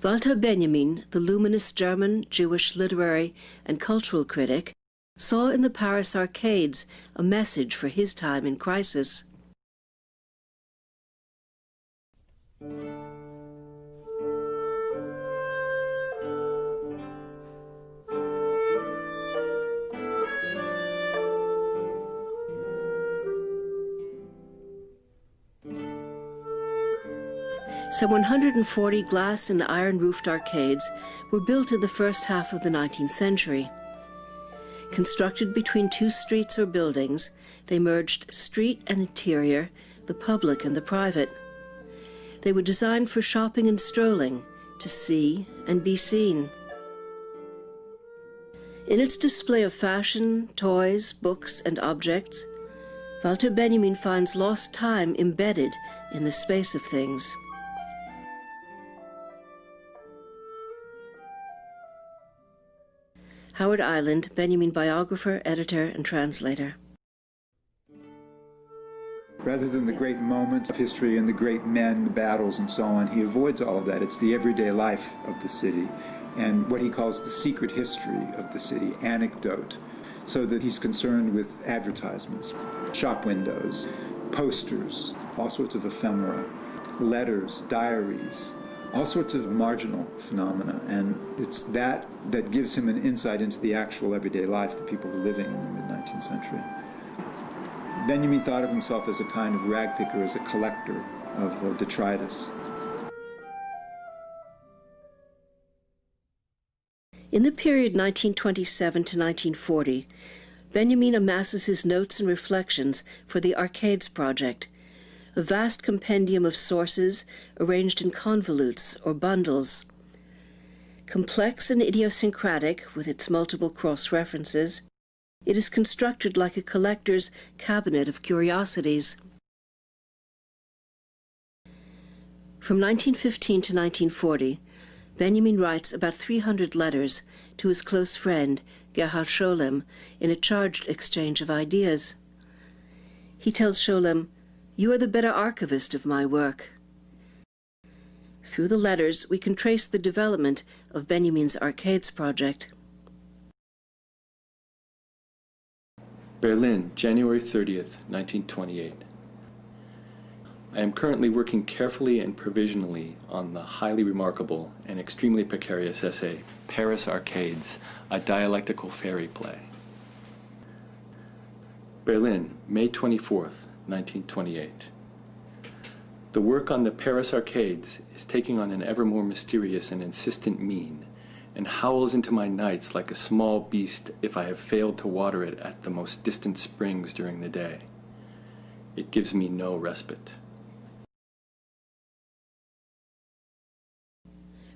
Walter Benjamin, the luminous German Jewish literary and cultural critic, saw in the Paris arcades a message for his time in crisis. Some 140 glass and iron-roofed arcades were built in the first half of the 19th century. Constructed between two streets or buildings, they merged street and interior, the public and the private. They were designed for shopping and strolling, to see and be seen. In its display of fashion, toys, books, and objects, Walter Benjamin finds lost time embedded in the space of things. Howard Island, Benjamin biographer, editor, and translator. Rather than the great moments of history and the great men, the battles, and so on, he avoids all of that. It's the everyday life of the city and what he calls the secret history of the city, anecdote, so that he's concerned with advertisements, shop windows, posters, all sorts of ephemera, letters, diaries, all sorts of marginal phenomena, and it's that gives him an insight into the actual everyday life that people were living in the mid-19th century. Benjamin thought of himself as a kind of rag picker, as a collector of detritus. In the period 1927 to 1940, Benjamin amasses his notes and reflections for the Arcades project, a vast compendium of sources arranged in convolutes or bundles. Complex and idiosyncratic with its multiple cross-references, it is constructed like a collector's cabinet of curiosities. From 1915 to 1940, Benjamin writes about 300 letters to his close friend, Gerhard Scholem, in a charged exchange of ideas. He tells Scholem, "You are the better archivist of my work." Through the letters, we can trace the development of Benjamin's Arcades project. Berlin, January 30th, 1928. I am currently working carefully and provisionally on the highly remarkable and extremely precarious essay, Paris Arcades, a dialectical fairy play. Berlin, May 24th, 1928. The work on the Paris Arcades is taking on an ever more mysterious and insistent mien, and howls into my nights like a small beast if I have failed to water it at the most distant springs during the day. It gives me no respite.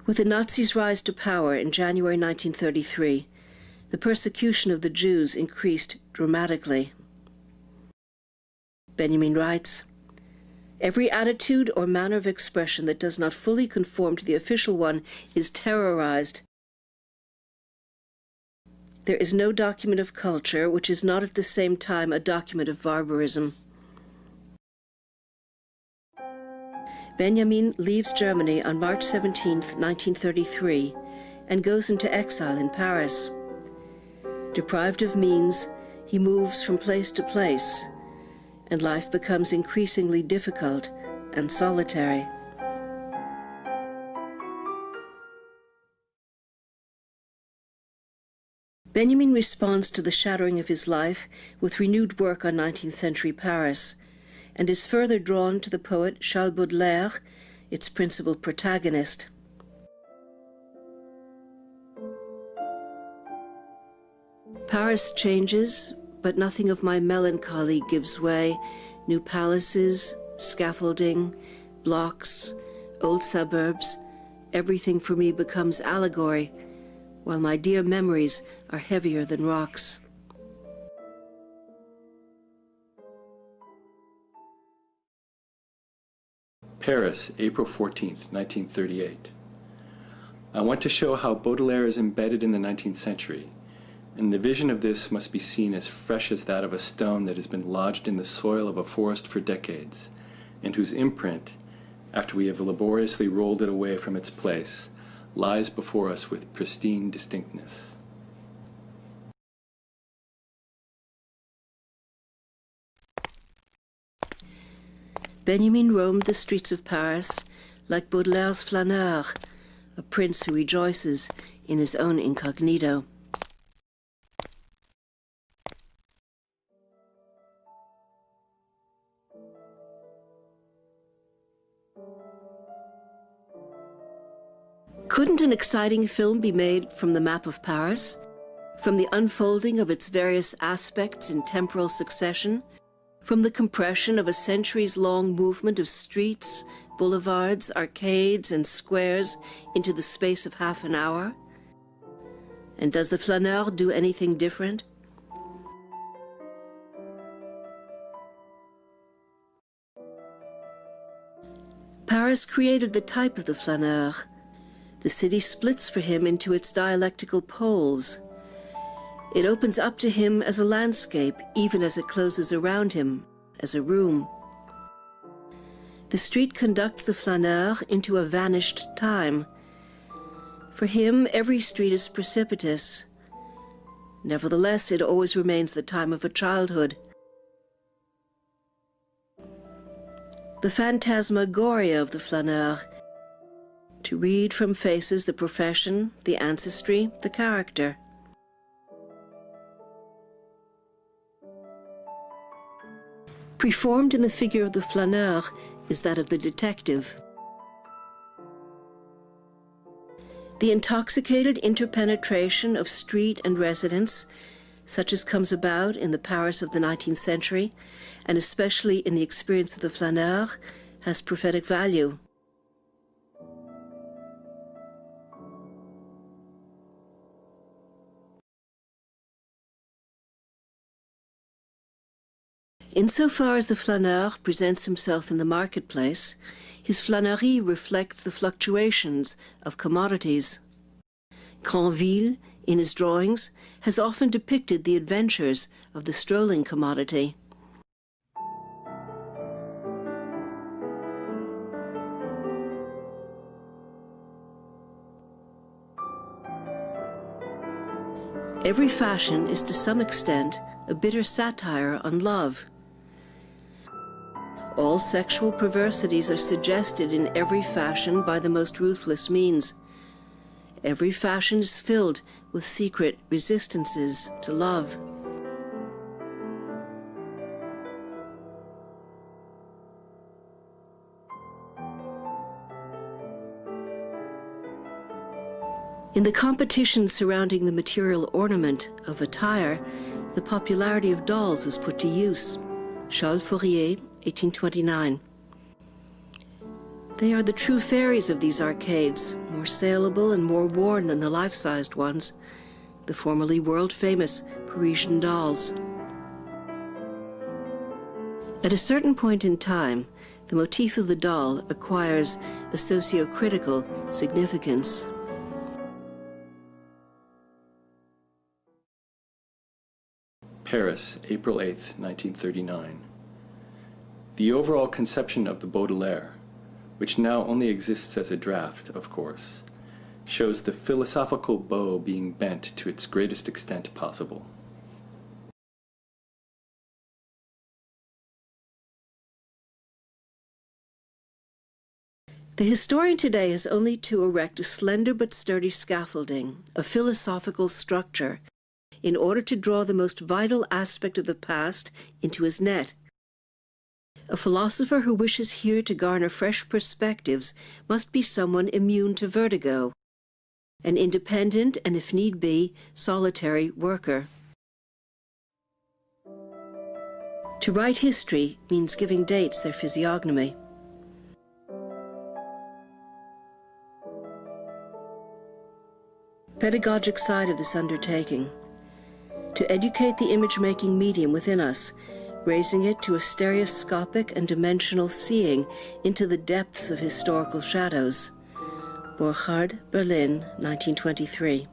With the Nazis' rise to power in January 1933, the persecution of the Jews increased dramatically. Benjamin writes, "Every attitude or manner of expression that does not fully conform to the official one is terrorized. There is no document of culture which is not at the same time a document of barbarism." Benjamin leaves Germany on March 17, 1933, and goes into exile in Paris. Deprived of means, he moves from place to place, and life becomes increasingly difficult and solitary. Benjamin responds to the shattering of his life with renewed work on 19th century Paris, and is further drawn to the poet Charles Baudelaire, its principal protagonist. Paris changes, but nothing of my melancholy gives way. New palaces, scaffolding, blocks, old suburbs, everything for me becomes allegory, while my dear memories are heavier than rocks. Paris, April 14th, 1938. I want to show how Baudelaire is embedded in the 19th century, and the vision of this must be seen as fresh as that of a stone that has been lodged in the soil of a forest for decades, and whose imprint, after we have laboriously rolled it away from its place, lies before us with pristine distinctness. Benjamin roamed the streets of Paris like Baudelaire's flaneur, a prince who rejoices in his own incognito. Couldn't an exciting film be made from the map of Paris, from the unfolding of its various aspects in temporal succession, from the compression of a centuries-long movement of streets, boulevards, arcades, and squares into the space of half an hour? And does the flaneur do anything different? Paris created the type of the flaneur. The city splits for him into its dialectical poles. It opens up to him as a landscape, even as it closes around him, as a room. The street conducts the flaneur into a vanished time. For him, every street is precipitous. Nevertheless, it always remains the time of a childhood. The phantasmagoria of the flaneur, to read from faces the profession, the ancestry, the character. Preformed in the figure of the flaneur is that of the detective. The intoxicated interpenetration of street and residence, such as comes about in the Paris of the 19th century, and especially in the experience of the flaneur, has prophetic value. Insofar as the flaneur presents himself in the marketplace, his flânerie reflects the fluctuations of commodities. Granville, in his drawings, has often depicted the adventures of the strolling commodity. Every fashion is to some extent a bitter satire on love. All sexual perversities are suggested in every fashion by the most ruthless means. Every fashion is filled with secret resistances to love. In the competition surrounding the material ornament of attire, the popularity of dolls is put to use. Charles Fourier, 1829. They are the true fairies of these arcades, more saleable and more worn than the life-sized ones, the formerly world-famous Parisian dolls. At a certain point in time, the motif of the doll acquires a socio-critical significance. Paris, April 8, 1939. The overall conception of the Baudelaire, which now only exists as a draft, of course, shows the philosophical bow being bent to its greatest extent possible. The historian today has only to erect a slender but sturdy scaffolding, a philosophical structure, in order to draw the most vital aspect of the past into his net. A philosopher who wishes here to garner fresh perspectives must be someone immune to vertigo, an independent and, if need be, solitary worker. To write history means giving dates their physiognomy. Pedagogic side of this undertaking: to educate the image-making medium within us, raising it to a stereoscopic and dimensional seeing into the depths of historical shadows. Burchard, Berlin, 1923.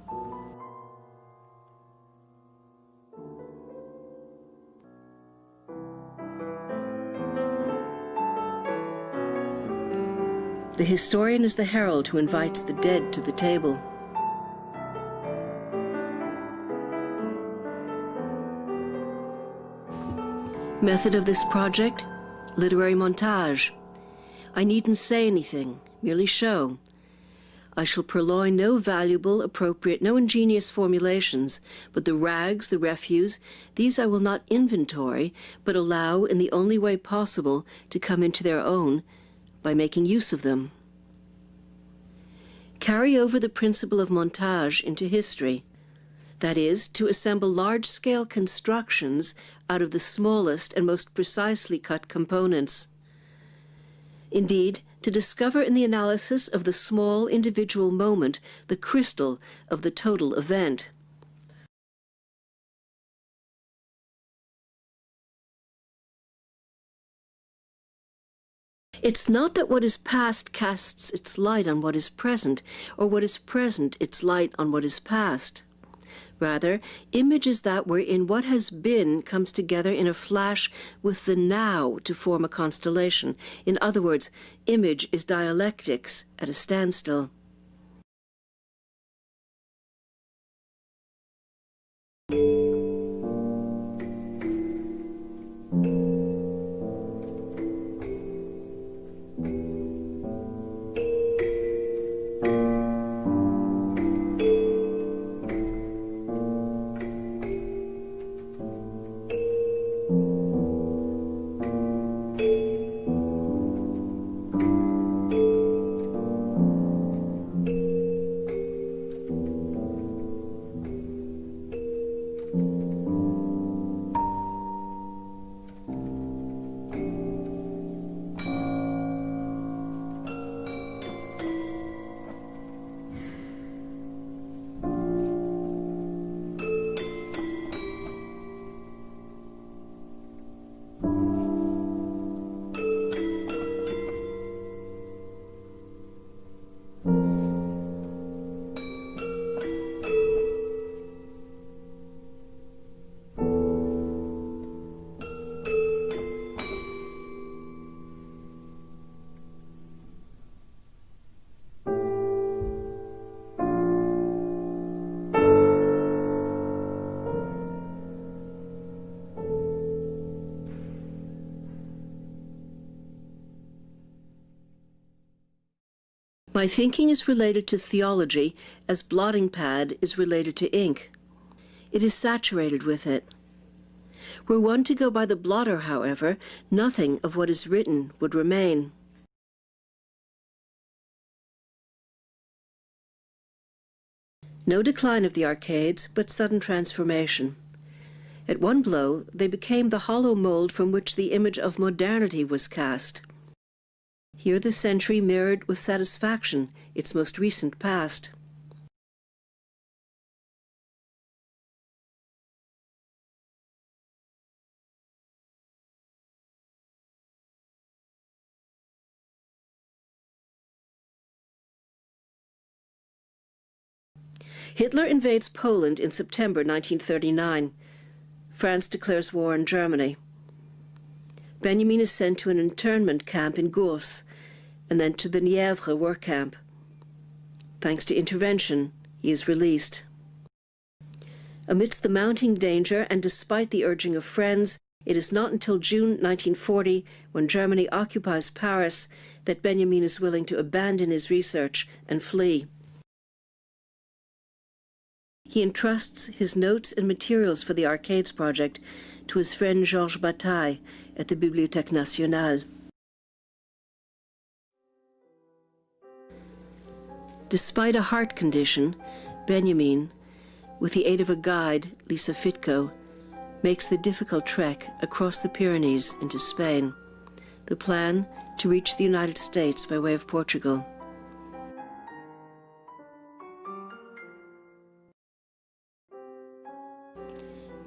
The historian is the herald who invites the dead to the table. Method of this project? Literary montage. I needn't say anything, merely show. I shall purloin no valuable, appropriate, no ingenious formulations, but the rags, the refuse, these I will not inventory, but allow in the only way possible to come into their own, by making use of them. Carry over the principle of montage into history. That is, to assemble large-scale constructions out of the smallest and most precisely cut components. Indeed, to discover in the analysis of the small individual moment the crystal of the total event. It's not that what is past casts its light on what is present, or what is present its light on what is past. Rather, image is that wherein what has been comes together in a flash with the now to form a constellation. In other words, image is dialectics at a standstill. My thinking is related to theology as blotting pad is related to ink. It is saturated with it. Were one to go by the blotter, however, nothing of what is written would remain. No decline of the arcades, but sudden transformation. At one blow, they became the hollow mold from which the image of modernity was cast. Here the century mirrored with satisfaction its most recent past. Hitler invades Poland in September 1939. France declares war on Germany. Benjamin is sent to an internment camp in Gurs, and then to the Nièvre work camp. Thanks to intervention, he is released. Amidst the mounting danger and despite the urging of friends, it is not until June 1940, when Germany occupies Paris, that Benjamin is willing to abandon his research and flee. He entrusts his notes and materials for the Arcades project to his friend Georges Bataille at the Bibliothèque Nationale. Despite a heart condition, Benjamin, with the aid of a guide, Lisa Fitko, makes the difficult trek across the Pyrenees into Spain. The plan, to reach the United States by way of Portugal.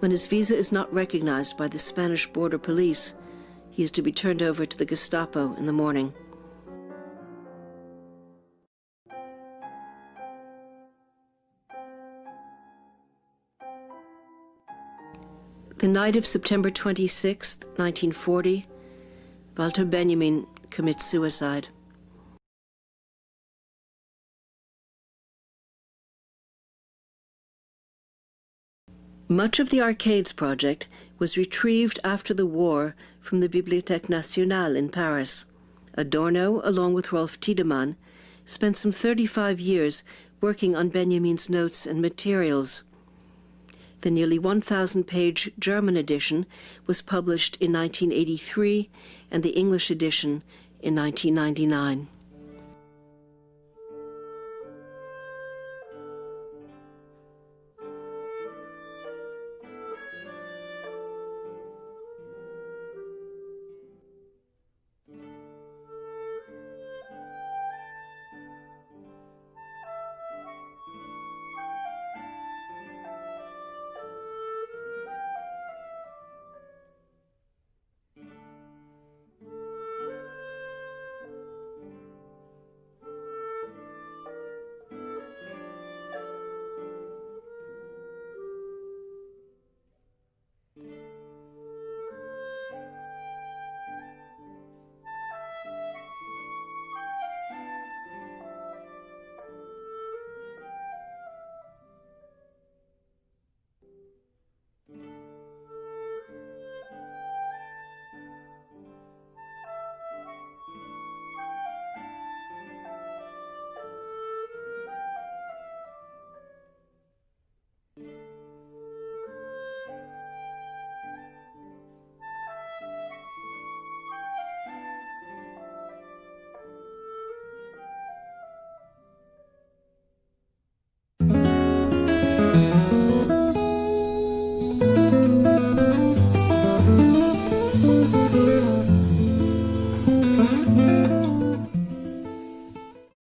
When his visa is not recognized by the Spanish border police, he is to be turned over to the Gestapo in the morning. The night of September 26, 1940, Walter Benjamin commits suicide. Much of the Arcades project was retrieved after the war from the Bibliothèque Nationale in Paris. Adorno, along with Rolf Tiedemann, spent some 35 years working on Benjamin's notes and materials. The nearly 1,000-page German edition was published in 1983 and the English edition in 1999.